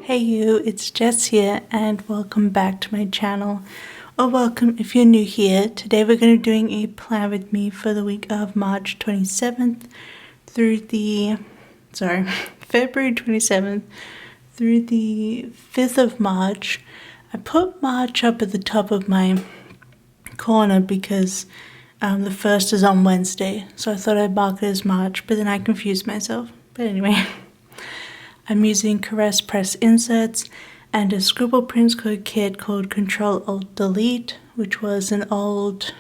Hey you, it's Jess here and welcome back to my channel, or welcome if you're new here. Today we're going to be doing a plan with me for the week of March 27th through the, February 27th through the 5th of March. I put March up at the top of my corner because the 1st is on Wednesday, so I thought I'd mark it as March, but then I confused myself. But anyway, I'm using Caress Press inserts and a Scribble Prints Co kit called CTRL-Alt-Delete, which was an old,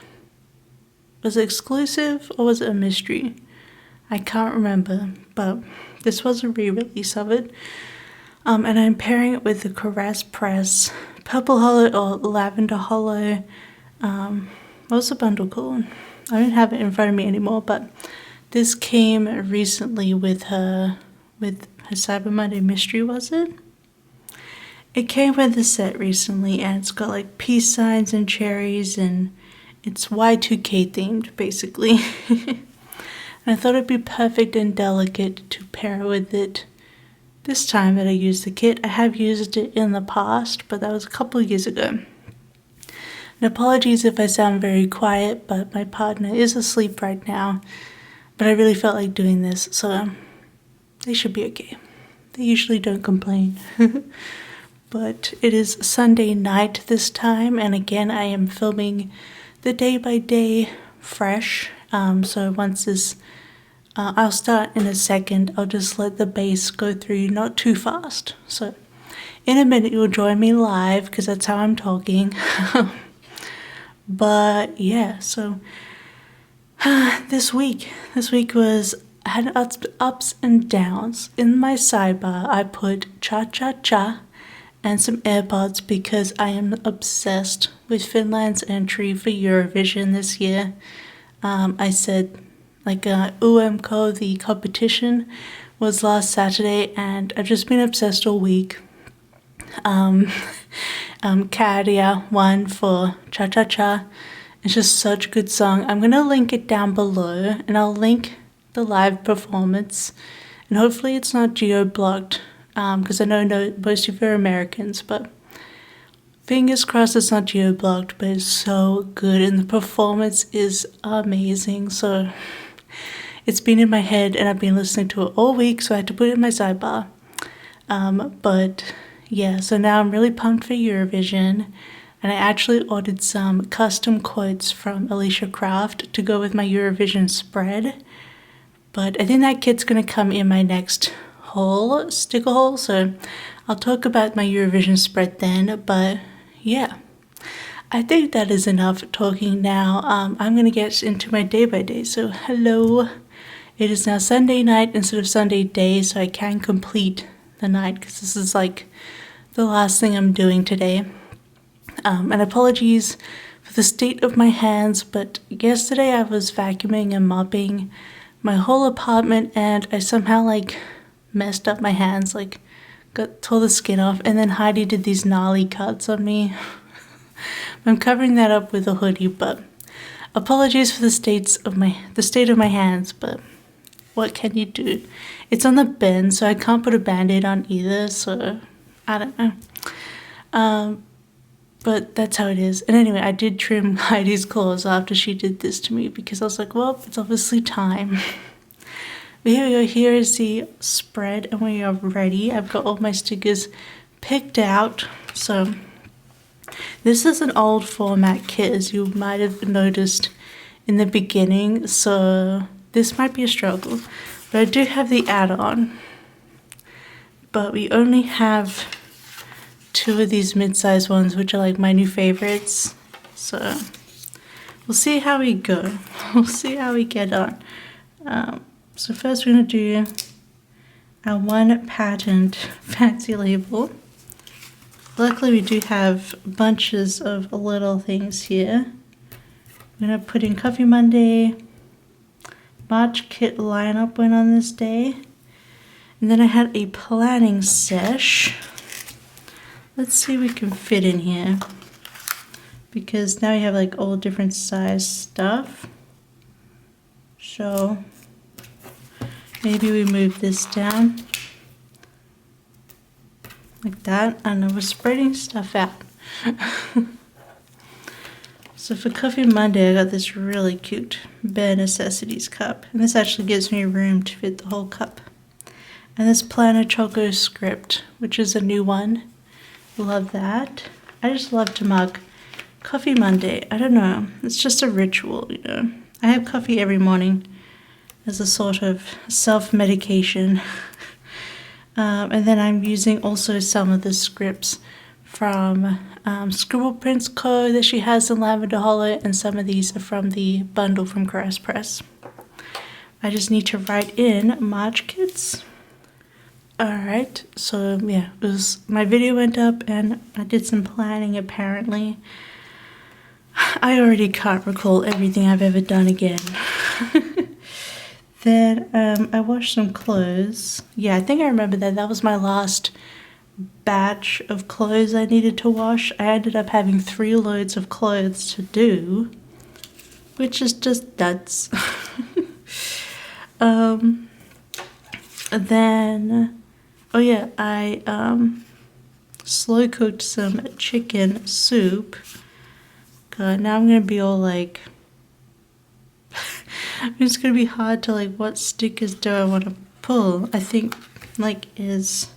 was it exclusive or was it a mystery? I can't remember, but this was a re-release of it. And I'm pairing it with the Caress Press Purple Hollow or Lavender Hollow. What was the bundle called? I don't have it in front of me anymore, but this came recently with her Cyber Monday mystery, was it? It came with the set recently, and it's got like peace signs and cherries, and it's Y2K themed basically. And I thought it'd be perfect and delicate to pair with it this time that I used the kit. I have used it in the past, but that was a couple of years ago. And apologies if I sound very quiet, but my partner is asleep right now. But I really felt like doing this, so they should be okay. They usually don't complain. But it is Sunday night this time, and again I am filming the day by day fresh. So once this, I'll start in a second. I'll just let the bass go through not too fast. So in a minute you'll join me live because that's how I'm talking. But yeah, so this week was, I had ups and downs. In my sidebar I put cha-cha-cha and some AirPods because I am obsessed with Finland's entry for Eurovision this year. I said like UMK, the competition, was last Saturday, and I've just been obsessed all week. Kadia won for Cha Cha Cha. It's just such a good song. I'm gonna link it down below, and I'll link the live performance, and hopefully it's not geo-blocked, because I know most of you are Americans, but fingers crossed it's not geo-blocked. But it's so good, and the performance is amazing. So it's been in my head, and I've been listening to it all week, so I had to put it in my sidebar. But yeah, so now I'm really pumped for Eurovision, and I actually ordered some custom quotes from Alicia Craft to go with my Eurovision spread. But I think that kit's going to come in my next sticker haul, so I'll talk about my Eurovision spread then. But yeah, I think that is enough talking now. I'm going to get into my day by day. So hello, it is now Sunday night instead of Sunday day, so I can complete the night because this is like the last thing I'm doing today. And apologies for the state of my hands, but yesterday I was vacuuming and mopping my whole apartment, and I somehow like messed up my hands, like tore the skin off, and then Heidi did these gnarly cuts on me. I'm covering that up with a hoodie, but apologies for the state of my hands, but what can you do? It's on the bin, so I can't put a band-aid on either, so I don't know. But that's how it is. And anyway, I did trim Heidi's claws after she did this to me because I was like, well, it's obviously time. But here we go. Here is the spread, and we are ready. I've got all my stickers picked out. So this is an old format kit, as you might have noticed in the beginning. So this might be a struggle, but I do have the add-on. But we only have 2 of these mid-sized ones, which are like my new favorites. So we'll see how we go. We'll see how we get on. So first we're going to do our one patent fancy label. Luckily we do have bunches of little things here. I'm going to put in Coffee Monday. March kit lineup went on this day. And then I had a planning sesh. Let's see if we can fit in here, because now we have like all different size stuff. So maybe we move this down like that. I don't know, we're spreading stuff out. So for Coffee Monday, I got this really cute Bare Necessities cup. And this actually gives me room to fit the whole cup. And this Planner Choco script, which is a new one. Love that. I just love to mug Coffee Monday. I don't know. It's just a ritual, you know. I have coffee every morning as a sort of self-medication. And then I'm using also some of the scripts from Scribble Prints Co. that she has in Lavender Hollow, and some of these are from the bundle from Caress Press. I just need to write in March Kids. Alright, so yeah, my video went up and I did some planning apparently. I already can't recall everything I've ever done again. Then I washed some clothes. Yeah, I think I remember that. That was my last batch of clothes I needed to wash. I ended up having 3 loads of clothes to do, which is just nuts. Then, oh yeah, I slow cooked some chicken soup. God, now I'm gonna be all like, it's gonna be hard to like, what stickers do I want to pull? I think like this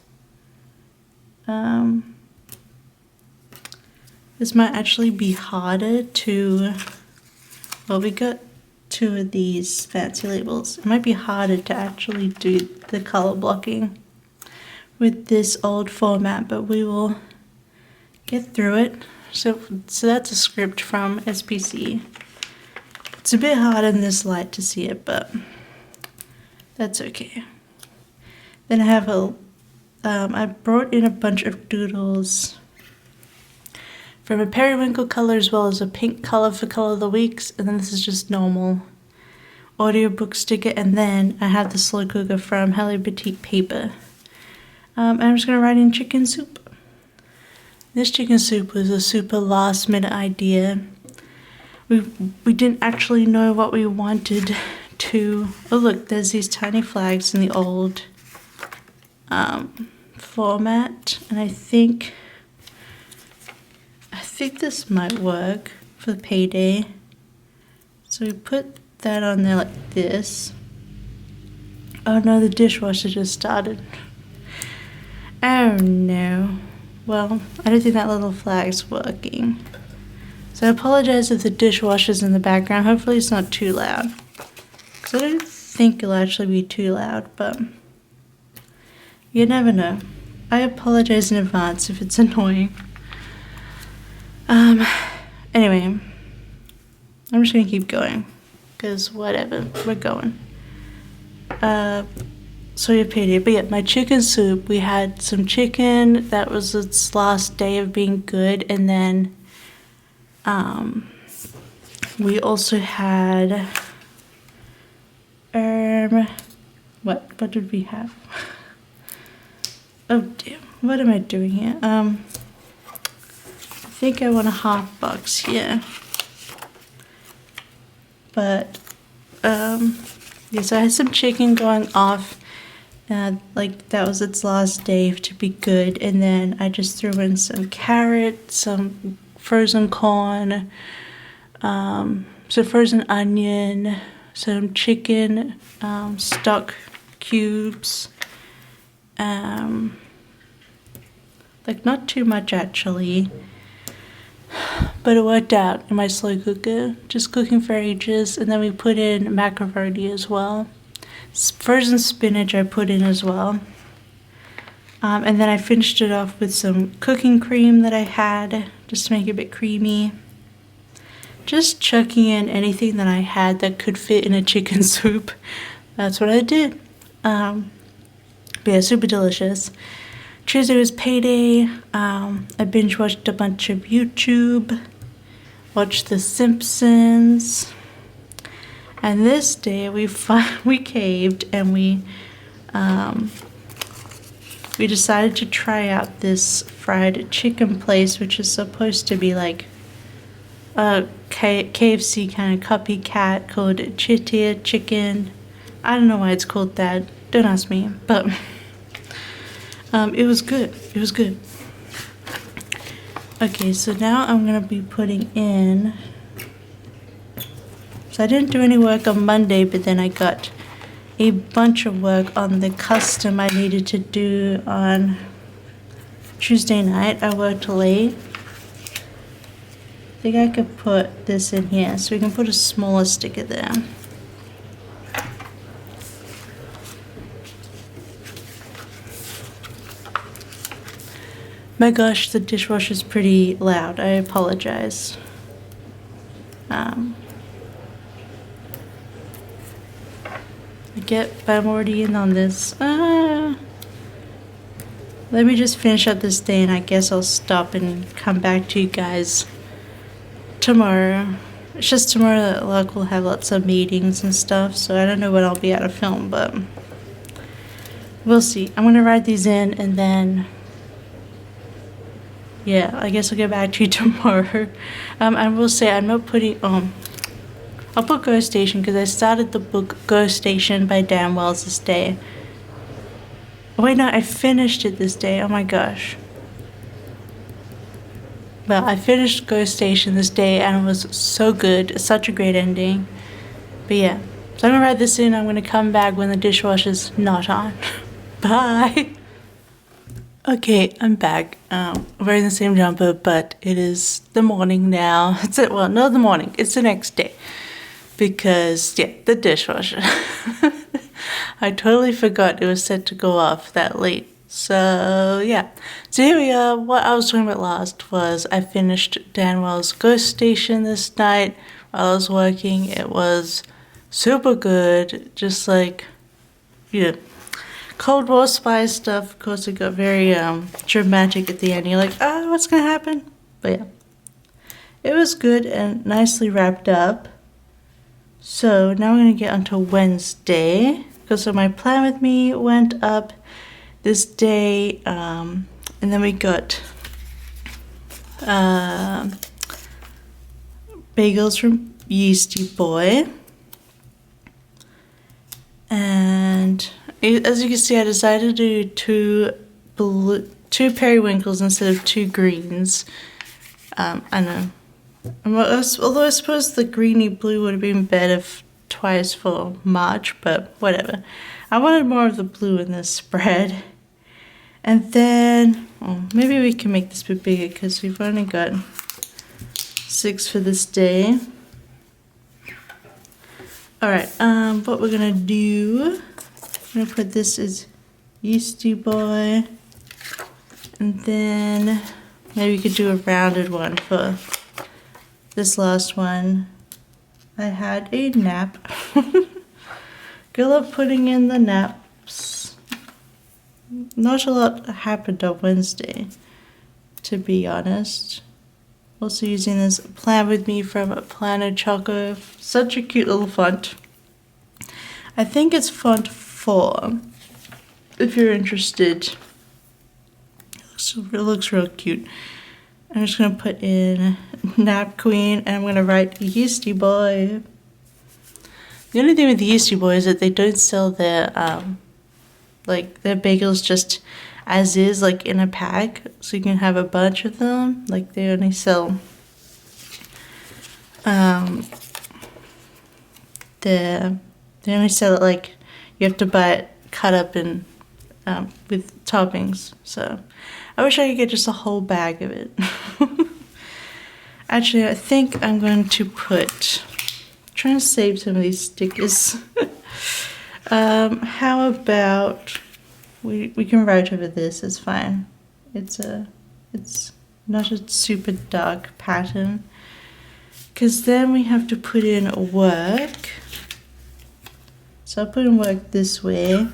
might actually be harder to, well, we got 2 of these fancy labels. It might be harder to actually do the color blocking with this old format, but we will get through it. So that's a script from SPC. It's a bit hard in this light to see it, but that's okay. Then I have I brought in a bunch of doodles from a periwinkle color as well as a pink color for Color of the Weeks, and then this is just normal audiobook sticker, and then I have the slow cooker from Hello Petite Paper. And I'm just gonna write in chicken soup. This chicken soup was a super last minute idea. We didn't actually know what we wanted to. Oh look, there's these tiny flags in the old format, and I think this might work for the payday. So we put that on there like this. Oh no, the dishwasher just started. Oh no. Well, I don't think that little flag's working. So I apologize if the dishwasher's in the background. Hopefully it's not too loud, because I don't think it'll actually be too loud, but you never know. I apologize in advance if it's annoying. Anyway, I'm just gonna keep going, because whatever, we're going. So you paid it, but yeah, my chicken soup, we had some chicken that was its last day of being good, and then we also had what did we have? Oh damn, what am I doing here? I think I want a half box here, but yeah, so I had some chicken going off. Like that was its last day to be good, and then I just threw in some carrots, some frozen corn, some frozen onion, some chicken stock cubes, like not too much actually, but it worked out in my slow cooker, just cooking for ages. And then we put in macaroni as well. Frozen spinach I put in as well. And then I finished it off with some cooking cream that I had, just to make it a bit creamy. Just chucking in anything that I had that could fit in a chicken soup. That's what I did. But yeah, super delicious. Tuesday was payday. I binge watched a bunch of YouTube. Watched The Simpsons. And this day we caved, and we decided to try out this fried chicken place, which is supposed to be like a KFC kind of copycat called Chittier Chicken. I don't know why it's called that. Don't ask me. But It was good. It was good. Okay, so now I'm gonna be putting in. So I didn't do any work on Monday, but then I got a bunch of work on the custom I needed to do on Tuesday night. I worked late. I think I could put this in here, so we can put a smaller sticker there. My gosh, the dishwasher's pretty loud. I apologize. But I'm already in on this. Let me just finish up this day, and I guess I'll stop and come back to you guys tomorrow. It's just tomorrow that luck will have lots of meetings and stuff, so I don't know when I'll be able to film, but we'll see. I'm gonna write these in, and then yeah, I guess I'll get back to you tomorrow. I will say I'm not putting I'll put Ghost Station because I started the book Ghost Station by Dan Wells this day. Oh, wait, no, I finished it this day. Oh my gosh. Well, I finished Ghost Station this day and it was so good. It's such a great ending. But yeah, so I'm gonna write this in. I'm gonna come back when the dishwasher's not on. Bye. Okay, I'm back. I'm wearing the same jumper, but it is the morning now. Well, not the morning. It's the next day. Because, yeah, the dishwasher. I totally forgot it was set to go off that late. So, yeah. So here we are. What I was talking about last was I finished Dan Wells' Ghost Station this night while I was working. It was super good. Just like, yeah. Cold War spy stuff. Of course, it got very dramatic at the end. You're like, oh, what's going to happen? But yeah. It was good and nicely wrapped up. So now we're going to get onto Wednesday. Because so my plan with me went up this day. And then we got bagels from Yeasty Boy. And as you can see, I decided to do two periwinkles instead of two greens. I know. Although I suppose the greeny blue would have been better twice for March, but whatever. I wanted more of the blue in this spread. And then, maybe we can make this a bit bigger because we've only got 6 for this day. Alright, what we're gonna do, I'm gonna put this as Yeasty Boy. And then maybe we could do a rounded one for this last one. I had a nap. Good luck putting in the naps. Not a lot happened on Wednesday, to be honest. Also using this Plan With Me from Plano Choco. Such a cute little font. I think it's font 4, if you're interested. It looks real cute. I'm just going to put in Nap Queen, and I'm going to write Yeasty Boy. The only thing with the Yeasty Boy is that they don't sell their, their bagels just as is, like in a pack. So you can have a bunch of them. Like they only sell, they only sell it like, you have to buy it cut up in, with toppings. So I wish I could get just a whole bag of it. Actually, I think I'm going to trying to save some of these stickers. How about we can write over this, it's fine. It's not a super dark pattern. Because then we have to put in work. So I'll put in work this way.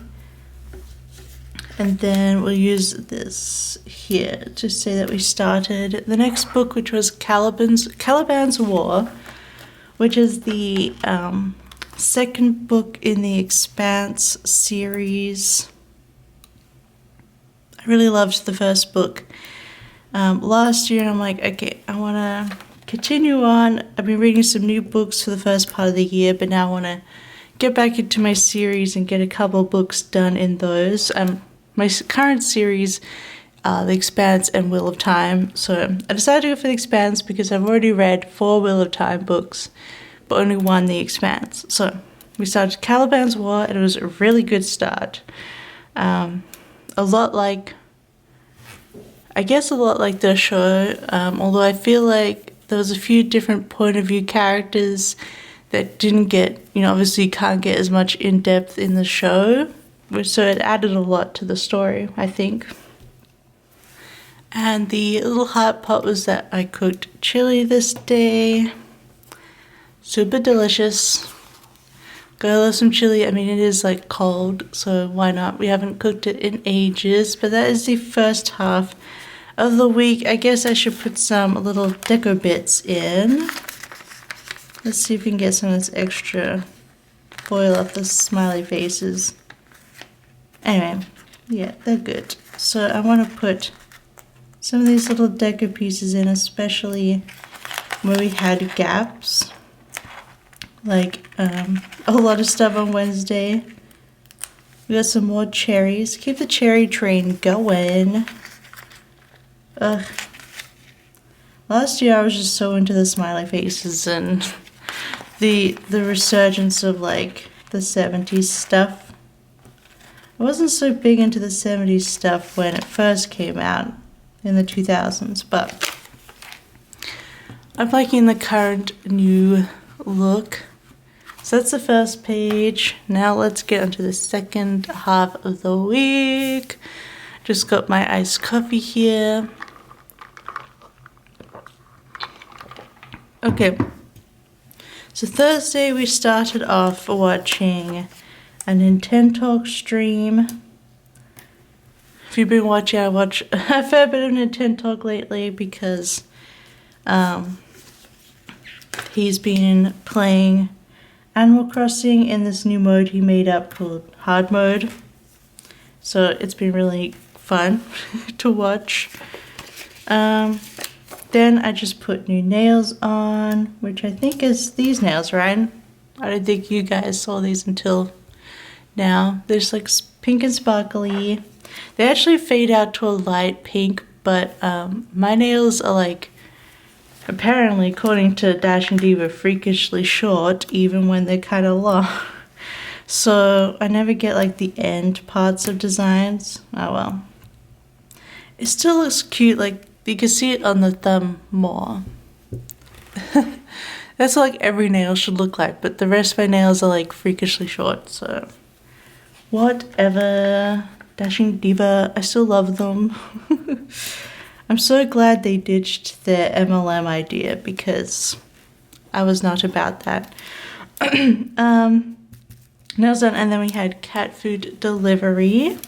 And then we'll use this here to say that we started the next book, which was Caliban's War, which is the second book in the Expanse series. I really loved the first book last year, and I'm like, okay, I want to continue on. I've been reading some new books for the first part of the year, but now I want to get back into my series and get a couple books done in those. my current series, The Expanse and Wheel of Time. So I decided to go for The Expanse because I've already read 4 Wheel of Time books, but only 1 The Expanse. So we started Caliban's War, and it was a really good start. A lot like the show, although I feel like there was a few different point of view characters that didn't get, obviously you can't get as much in depth in the show, so it added a lot to the story, I think. And the little hot pot was that I cooked chili this day. Super delicious. Gotta love some chili. I mean, it is like cold, so why not? We haven't cooked it in ages, but that is the first half of the week. I guess I should put some little deco bits in. Let's see if we can get some of this extra foil off the smiley faces. Anyway, yeah, they're good. So I want to put some of these little deco pieces in, especially where we had gaps. Like a lot of stuff on Wednesday. We got some more cherries. Keep the cherry train going. Ugh. Last year I was just so into the smiley faces and the resurgence of like the 70s stuff. I wasn't so big into the 70s stuff when it first came out in the 2000s, but I'm liking the current new look. So that's the first page. Now let's get onto the second half of the week. Just got my iced coffee here. Okay, so Thursday we started off watching a Nintendo stream. If you've been watching, I watch a fair bit of Nintendo lately because he's been playing Animal Crossing in this new mode he made up called Hard Mode. So it's been really fun to watch. Then I just put new nails on, which I think is these nails, right? I don't think you guys saw these until now. They're just like pink and sparkly. They actually fade out to a light pink, but my nails are like, apparently, according to Dashing Diva, freakishly short, even when they're kind of long. So I never get like the end parts of designs. Oh well. It still looks cute, like you can see it on the thumb more. That's what like every nail should look like, but the rest of my nails are like freakishly short, so whatever. Dashing Diva, I still love them. I'm so glad they ditched their MLM idea because I was not about that. Nails done, and then we had cat food delivery.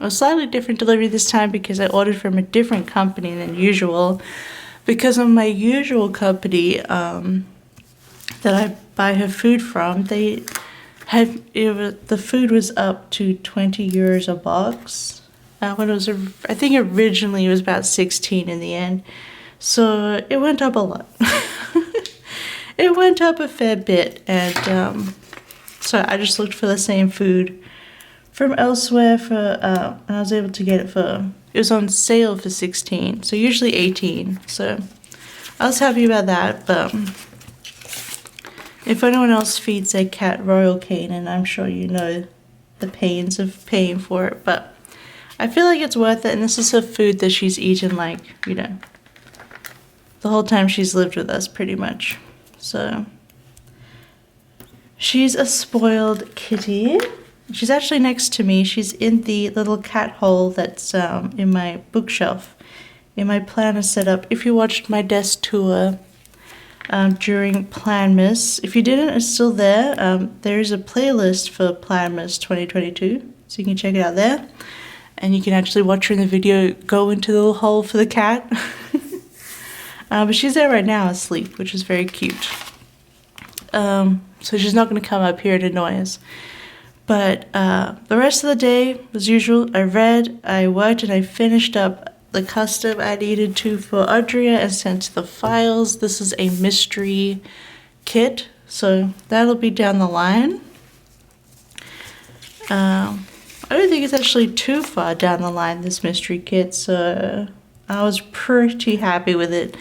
A slightly different delivery this time because I ordered from a different company than usual. Because of my usual company that I buy her food from, the food was up to 20 euros a box. When it was, I think originally it was about 16 in the end. So it went up a lot. It went up a fair bit, and so I just looked for the same food from elsewhere and I was able to get it it was on sale for 16, so usually 18. So I was happy about that, but if anyone else feeds their cat Royal Canin, I'm sure you know the pains of paying for it, but I feel like it's worth it, and this is her food that she's eaten like, the whole time she's lived with us pretty much. So she's a spoiled kitty. She's actually next to me. She's in the little cat hole that's in my bookshelf, in my planner setup. If you watched my desk tour during Planmas, if you didn't, it's still there. There's a playlist for Planmas 2022, so you can check it out there. And you can actually watch her in the video go into the little hole for the cat. But she's there right now asleep, which is very cute. So she's not going to come up here and annoy us. But the rest of the day, as usual, I read, I worked, and I finished up the custom I needed to for Adria and sent the files. This is a mystery kit, so that'll be down the line. I don't think it's actually too far down the line, this mystery kit, so I was pretty happy with it.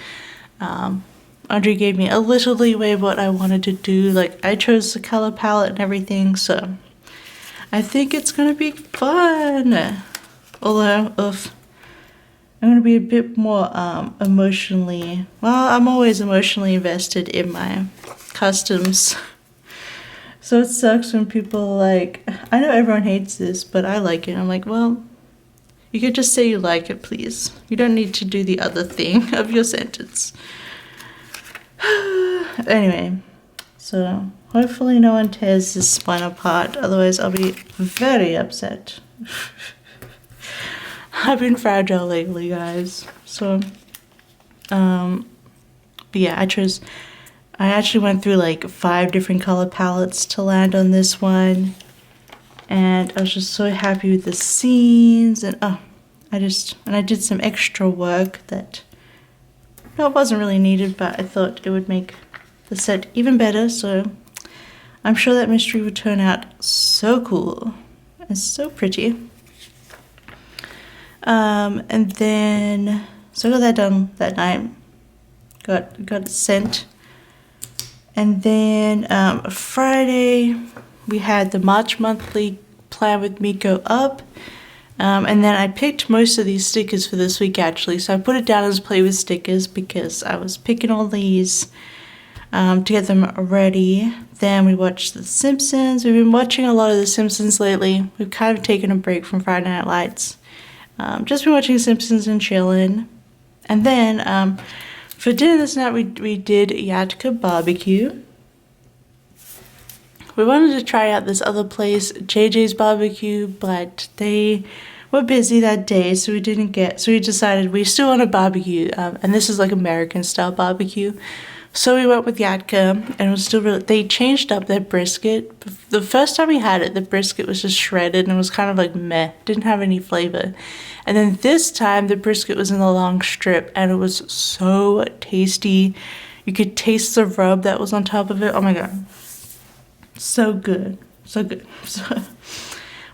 Audrey gave me a little leeway what I wanted to do. Like, I chose the color palette and everything, so I think it's gonna be fun. Although, I'm gonna be a bit more emotionally, well, I'm always emotionally invested in my customs. So it sucks when people like, I know everyone hates this, but I like it. I'm like, well, you could just say you like it, please. You don't need to do the other thing of your sentence. Anyway, so hopefully no one tears this spine apart, otherwise I'll be very upset. I've been fragile lately, guys. So, but yeah, I actually went through like 5 different color palettes to land on this one. And I was just so happy with the scenes, and I did some extra work that, no, it wasn't really needed, but I thought it would make the set even better, so I'm sure that mystery would turn out so cool and so pretty. And then, so I got that done that night, got it sent. And then Friday, we had the March monthly plan with me go up. And then I picked most of these stickers for this week, actually. So I put it down as play with stickers because I was picking all these to get them ready. Then we watched The Simpsons. We've been watching a lot of The Simpsons lately. We've kind of taken a break from Friday Night Lights. Just been watching Simpsons and chilling. And then for dinner this night, we did Yatka barbecue. We wanted to try out this other place, JJ's Barbecue, but they were busy that day, so we decided we still want a barbecue, and this is like American style barbecue. So we went with Yatka, and it was still really, they changed up their brisket. The first time we had it, the brisket was just shredded and it was kind of like meh, didn't have any flavor. And then this time the brisket was in the long strip and it was so tasty. You could taste the rub that was on top of it. Oh my god. So good. So good. So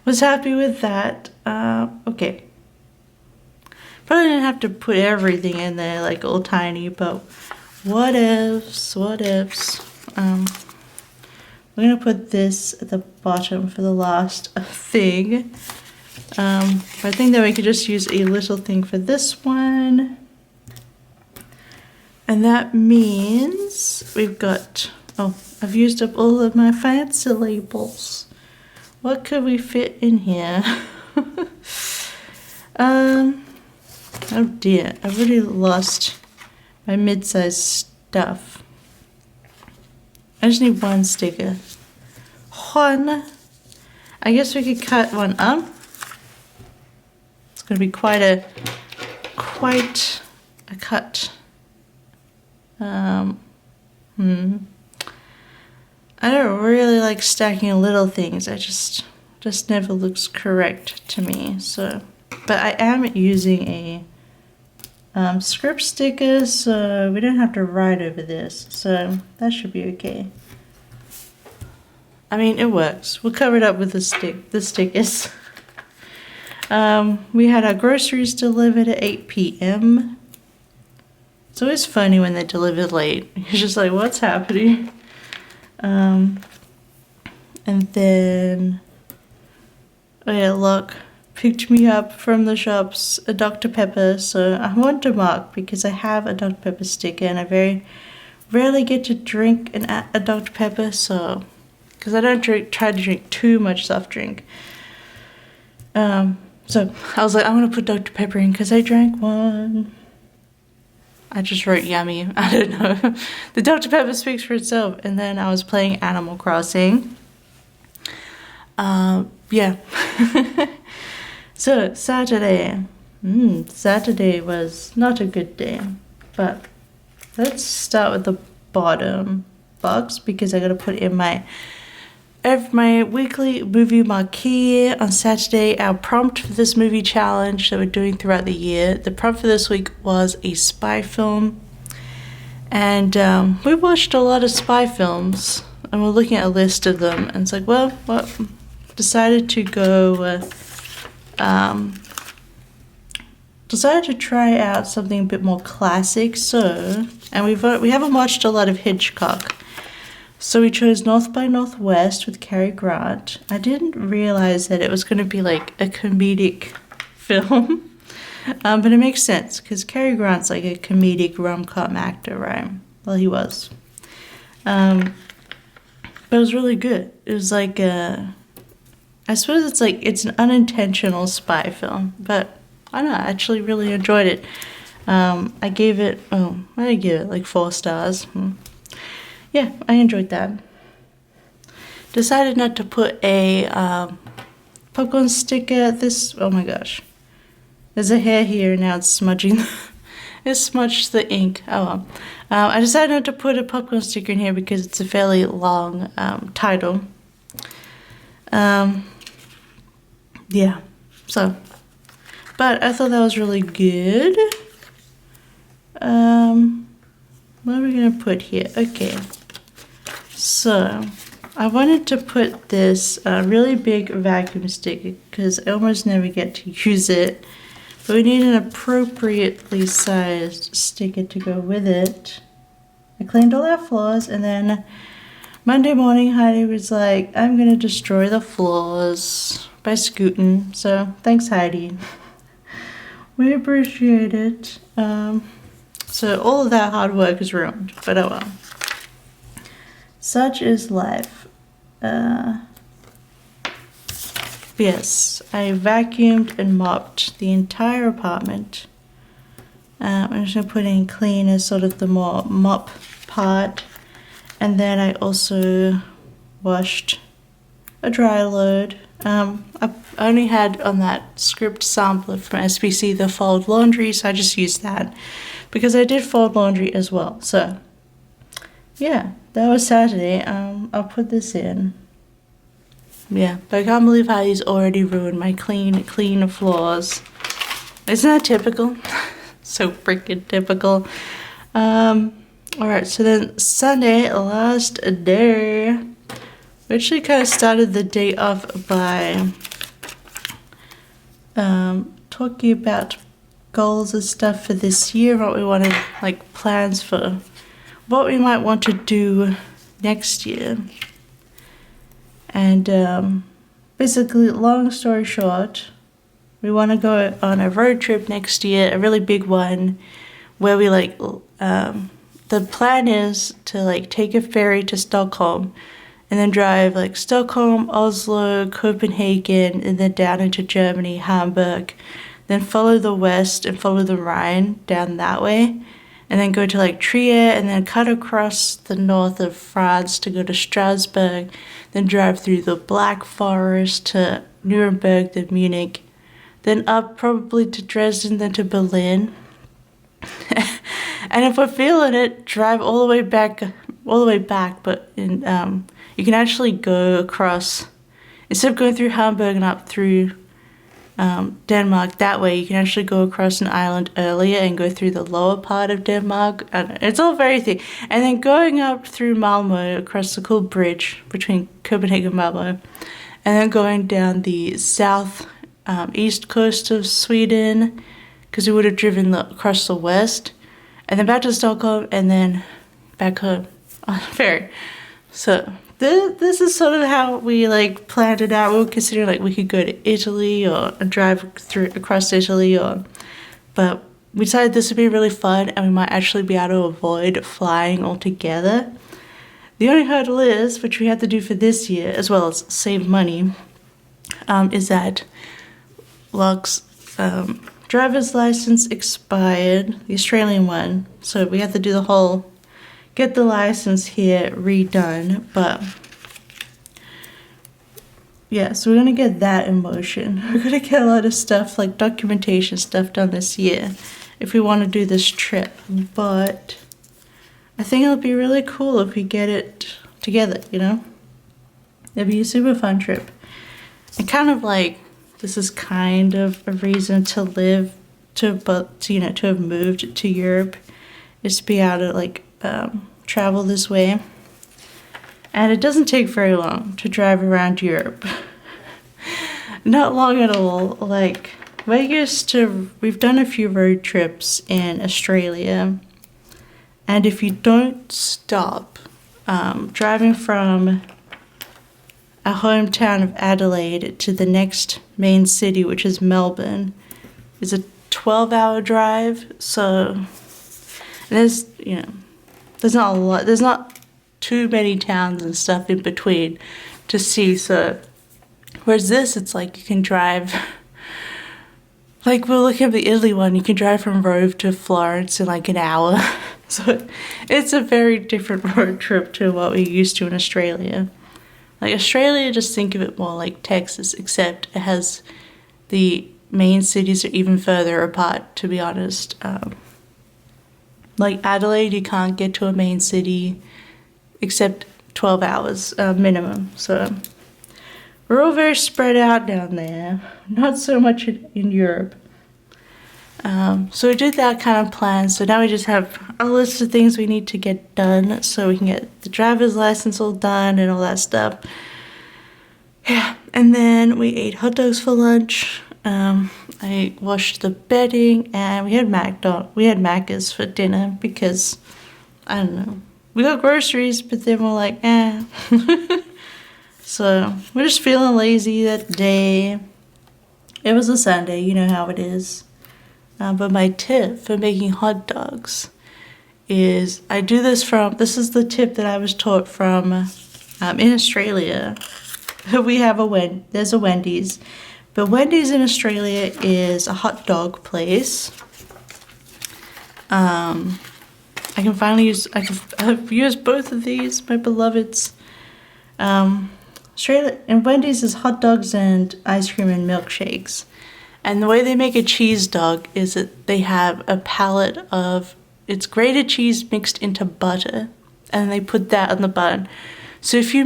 was happy with that. Okay. Probably didn't have to put everything in there like all tiny, but what ifs. We're gonna put this at the bottom for the last thing. But I think that we could just use a little thing for this one. And that means we've got, oh, I've used up all of my fancy labels. What could we fit in here? Oh dear, I've really lost my mid-sized stuff. I just need one sticker. One. I guess we could cut one up. It's gonna be quite a cut. I don't really like stacking little things. I just never looks correct to me. So, but I am using a script sticker, so we don't have to write over this. So that should be okay. I mean, it works. We'll cover it up with the stickers. We had our groceries delivered at 8 p.m. It's always funny when they're delivered late. You're just like, what's happening? And then, oh yeah, look, picked me up from the shops a Dr. Pepper. So I want to mark because I have a Dr. Pepper sticker and I very rarely get to drink a Dr. Pepper. So, because I don't try to drink too much soft drink. So I was like, I'm going to put Dr. Pepper in because I drank one. I just wrote yummy. I don't know. The Dr. Pepper speaks for itself. And then I was playing Animal Crossing. Yeah. So Saturday. Saturday was not a good day. But let's start with the bottom box because I got to put in my weekly movie marquee on Saturday. Our prompt for this movie challenge that we're doing throughout the year, the prompt for this week was a spy film. And we watched a lot of spy films and we're looking at a list of them. And it's like, well, decided to go decided to try out something a bit more classic. So, and we haven't watched a lot of Hitchcock, so we chose North by Northwest with Cary Grant. I didn't realize that it was going to be like a comedic film, but it makes sense because Cary Grant's like a comedic rom-com actor, right? Well, he was. But it was really good. It was like I suppose it's an unintentional spy film, but I don't know, I actually really enjoyed it. I gave it, what did I give it? Like 4 stars. Yeah, I enjoyed that. Decided not to put a popcorn sticker. Oh my gosh. There's a hair here, now it's smudging. It smudged the ink. Oh well. I decided not to put a popcorn sticker in here because it's a fairly long title. Yeah, so. But I thought that was really good. What are we going to put here? Okay. So, I wanted to put this really big vacuum sticker because I almost never get to use it. But we need an appropriately sized sticker to go with it. I cleaned all our floors, and then Monday morning Heidi was like, I'm going to destroy the floors by scooting. So, thanks Heidi. We appreciate it. So all of that hard work is ruined, but oh well. Such is life. Yes, I vacuumed and mopped the entire apartment. I'm just going to put in clean as sort of the more mop part. And then I also washed a dry load. I only had on that script sampler from SPC the fold laundry, so I just used that because I did fold laundry as well. So yeah, that was Saturday. I'll put this in. Yeah, but I can't believe how he's already ruined my clean floors. Isn't that typical? So freaking typical. Alright, so then Sunday, last day. We actually kind of started the day off by talking about goals and stuff for this year, what we wanted, like plans for what we might want to do next year. And basically, long story short, we want to go on a road trip next year, a really big one, where we the plan is to take a ferry to Stockholm and then drive Stockholm, Oslo, Copenhagen, and then down into Germany, Hamburg, then follow the west and follow the Rhine down that way, and then go to Trier, and then cut across the north of France to go to Strasbourg, then drive through the Black Forest to Nuremberg, then Munich, then up probably to Dresden, then to Berlin. And if we're feeling it, drive all the way back, but you can actually go across, instead of going through Hamburg and up through Denmark that way, you can actually go across an island earlier and go through the lower part of Denmark. It's all very thick. And then going up through Malmö, across the cool bridge between Copenhagen and Malmö, and then going down the south east coast of Sweden, because we would have driven across the west, and then back to Stockholm, and then back home on ferry. So this is sort of how we planned it out. We were considering we could go to Italy or drive across Italy, but we decided this would be really fun, and we might actually be able to avoid flying altogether. The only hurdle is, which we have to do for this year, as well as save money, is that Locke's driver's license expired, the Australian one, so we have to do get the license here redone. But yeah, so we're gonna get that in motion. We're gonna get a lot of stuff, documentation stuff, done this year if we want to do this trip. But I think it'll be really cool if we get it together, It'd be a super fun trip. And kind of this is kind of a reason to have moved to Europe, is to be able to travel this way. And it doesn't take very long to drive around Europe. Not long at all. Like, we've done a few road trips in Australia, and if you don't stop, driving from our hometown of Adelaide to the next main city, which is Melbourne, is a 12-hour drive. So there's, there's not a lot, there's not too many towns and stuff in between to see. So whereas this, it's like you can drive, like we're looking at the Italy one, you can drive from Rome to Florence in like an hour. So it's a very different road trip to what we're used to in Australia. Like Australia, just think of it more like Texas, except it has the main cities are even further apart, to be honest. Like Adelaide, you can't get to a main city except 12 hours minimum. So we're all very spread out down there, not so much in Europe. So we did that kind of plan. So now we just have a list of things we need to get done so we can get the driver's license all done and all that stuff. Yeah, and then we ate hot dogs for lunch. I washed the bedding, and we had Macca's for dinner because, I don't know, we got groceries, but then we're like, eh. So we're just feeling lazy that day. It was a Sunday, you know how it is. But my tip for making hot dogs is this is the tip that I was taught from in Australia. There's a Wendy's, but Wendy's in Australia is a hot dog place. I've used both of these, my beloveds. Australia and Wendy's is hot dogs and ice cream and milkshakes. And the way they make a cheese dog is that they have a pallet of, it's grated cheese mixed into butter, and they put that on the bun. So if you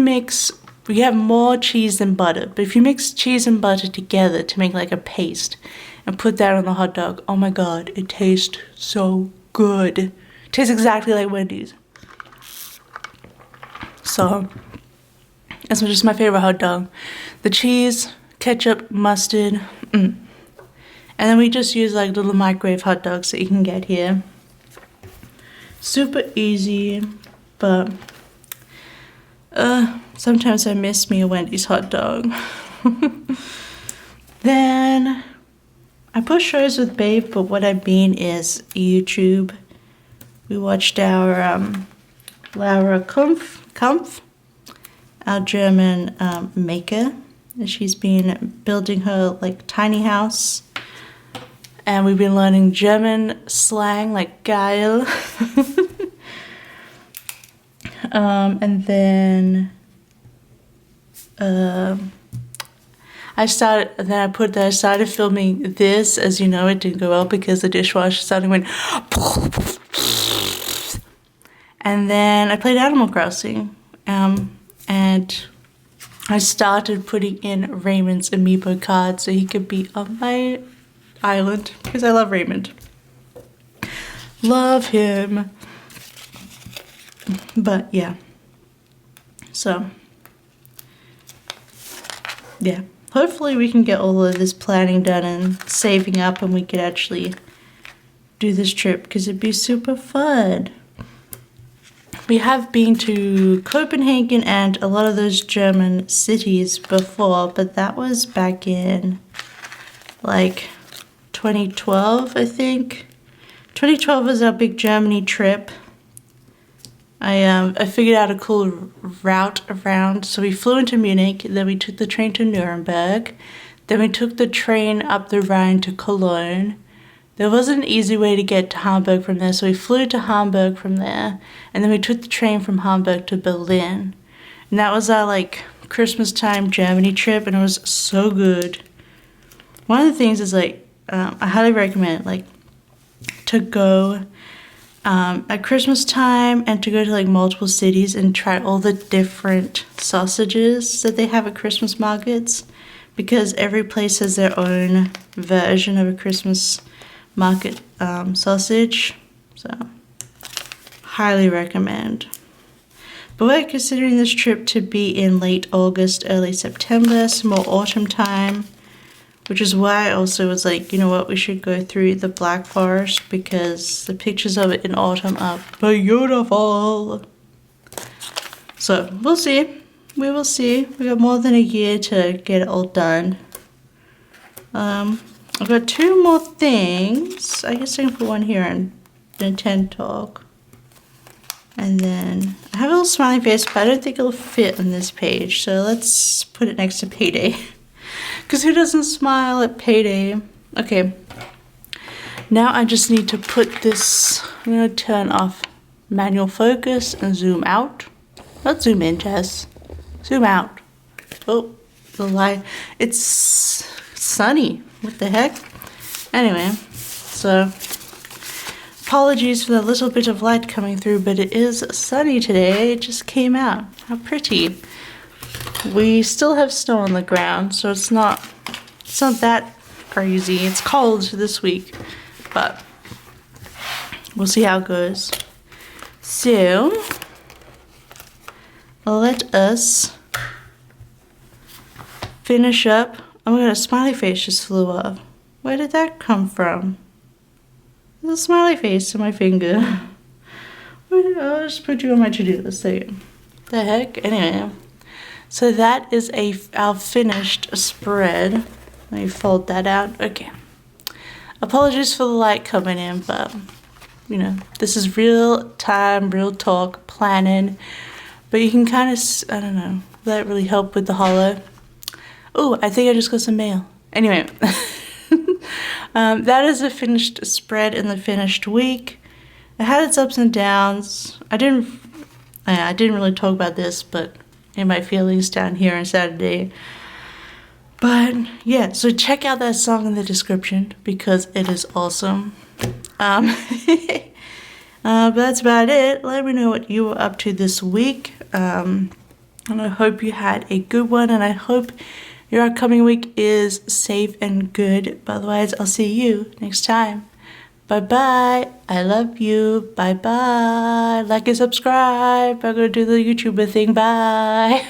have more cheese than butter, but if you mix cheese and butter together to make like a paste and put that on the hot dog, oh my god, it tastes so good. It tastes exactly like Wendy's. So that's just my favorite hot dog. The cheese, ketchup, mustard, And then we just use like little microwave hot dogs that you can get here. Super easy, but sometimes I miss me a Wendy's hot dog. Then I put shows with Babe, but what I mean is YouTube. We watched our Laura Kampf, our German maker. She's been building her like tiny house. And we've been learning German slang like geil. And then I started filming this. As you know, it didn't go well because the dishwasher suddenly went. And then I played Animal Crossing. And I started putting in Raymond's amiibo card so he could be on my island because I love Raymond. Love him. But yeah. So yeah. Hopefully we can get all of this planning done and saving up and we could actually do this trip because it'd be super fun. We have been to Copenhagen and a lot of those German cities before, but that was back in like 2012, I think. 2012 was our big Germany trip. I figured out a cool route around. So we flew into Munich, then we took the train to Nuremberg, then we took the train up the Rhine to Cologne. There wasn't an easy way to get to Hamburg from there, so we flew to Hamburg from there, and then we took the train from Hamburg to Berlin. And that was our like Christmas time Germany trip, and it was so good. One of the things is like, I highly recommend like to go at Christmas time and to go to like multiple cities and try all the different sausages that they have at Christmas markets, because every place has their own version of a Christmas market sausage. So highly recommend. But we're considering this trip to be in late August, early September, some more autumn time. which is why I also was like, you know what, we should go through the Black Forest because the pictures of it in autumn are beautiful. So we'll see. We will see. We got more than a year to get it all done. I've got 2 more things. I guess I can put one here on Nintendo Talk. And then I have a little smiley face, but I don't think it'll fit on this page. So let's put it next to Payday. Because who doesn't smile at Payday? Okay. Now I just need to put this, I'm going to turn off manual focus and zoom out. Not zoom in, Jess. Zoom out. Oh, the light. It's sunny. What the heck? Anyway, so apologies for the little bit of light coming through, but it is sunny today. It just came out. How pretty. We still have snow on the ground, so it's not that crazy. It's cold this week, but we'll see how it goes. So let us finish up. Oh my god, a smiley face just flew off. Where did that come from? There's a smiley face on my finger. I'll just put you on my to-do list. There you go. The heck? Anyway. So that is our finished spread. Let me fold that out. Okay. Apologies for the light coming in, but you know, this is real time, real talk, planning. But you can kind of, I don't know, will that really help with the hollow? Oh, I think I just got some mail. Anyway, that is a finished spread in the finished week. It had its ups and downs. I didn't really talk about this, but in my feelings down here on Saturday. But yeah, so check out that song in the description because it is awesome. But that's about it. Let me know what you were up to this week. And I hope you had a good one, and I hope your upcoming week is safe and good. But otherwise, I'll see you next time. Bye-bye. I love you. Bye-bye. Like and subscribe. I'm going to do the YouTuber thing. Bye.